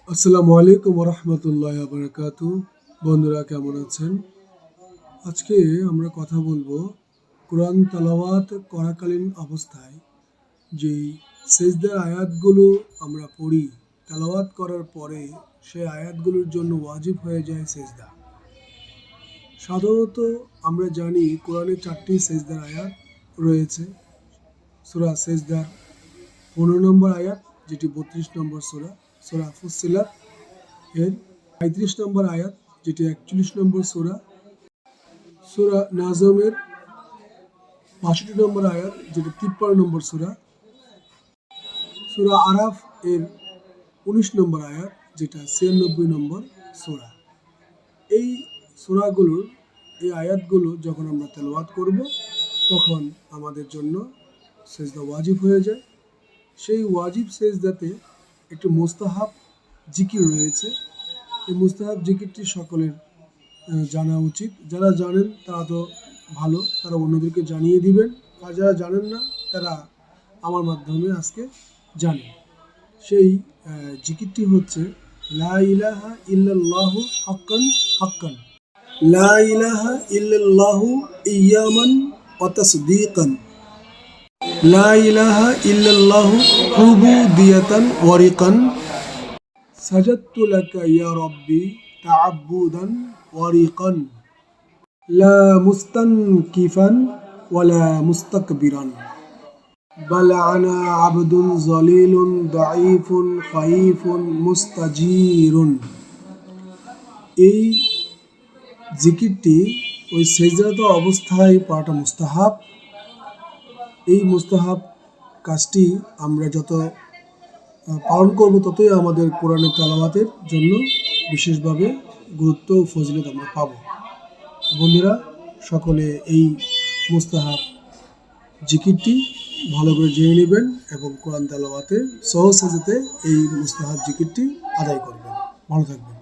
আসসালামু আলাইকুম রহমতুল্লাহ বারাকাতু। বন্ধুরা কেমন আছেন? আজকে আমরা কথা বলবো কোরআন তেলাওয়াত করাকালীন অবস্থায় যেই সেজদার আয়াতগুলো আমরা পড়ি, তেলাওয়াত করার পরে সেই আয়াতগুলোর জন্য ওয়াজিব হয়ে যায় সেজদা। সাধারণত আমরা জানি কোরআনে 4টি সেজদার আয়াত রয়েছে। সূরা সেজদার 15 নম্বর আয়াত, যেটি 32 নম্বর সূরা, সূরা ফুসসিলাত এর 35 নম্বর আয়াত, যেটি 41 নম্বর সূরা, সূরা নাজমের 62 নম্বর আয়াত, যেটি 53 নম্বর সূরা, সূরা আরাফ এর 19 নম্বর আয়াত, যেটা 96 নম্বর সূরা। এই সূরাগুলোর এই আয়াতগুলো যখন আমরা তেলাওয়াত করব তখন আমাদের জন্য সেজদা ওয়াজিব হয়ে যায়। সেই ওয়াজিব সেজদাতে একটি মুস্তাহাব জিকির রয়েছে। এই মুস্তাহাব জিকিরটি সকলের জানা উচিত। যারা জানেন তারা তো ভালো, তারা অন্যদেরকে জানিয়ে দিবেন, আর যারা জানেন না তারা আমার মাধ্যমে আজকে জানেন। সেই জিকিরটি হচ্ছে লা ইলাহা ইল্লাল্লাহু হাক্কান হাক্কান, লা ইলাহা ইল্লাল্লাহু ইয়ামান ওয়া তাসদীকান, লা ইলাহা ইল্লাল্লাহু উবুদিয়াতান ওয়া রিকান, সাজাদতু লাকা ইয়া রাব্বি তাআব্বুদান ওয়া রিকান, লা মুস্তানকিফান ওয়া লা মুস্তাকবিরান, বাল আনা আবদুন যলিলুন দাঈফুন খাইফুন মুস্তাজিরুন। এই জিকিরটি ওই সেজদারত অবস্থায় পড়াটা মুস্তাহাব। এই মুস্তাহাব কাজটি আমরা যত পালন করব ততই আমাদের কোরআনের তেলাওয়াতের জন্য বিশেষভাবে গুরুত্ব ও ফজিলত আমরা পাব। বন্ধুরা সকলে এই মুস্তাহাব জিকিরটি ভালো করে জেনে নেবেন এবং কোরআন তেলাওয়াতের সহজ সেজদাতে এই মুস্তাহাব জিকিরটি আদায় করবেন। ভালো থাকবেন।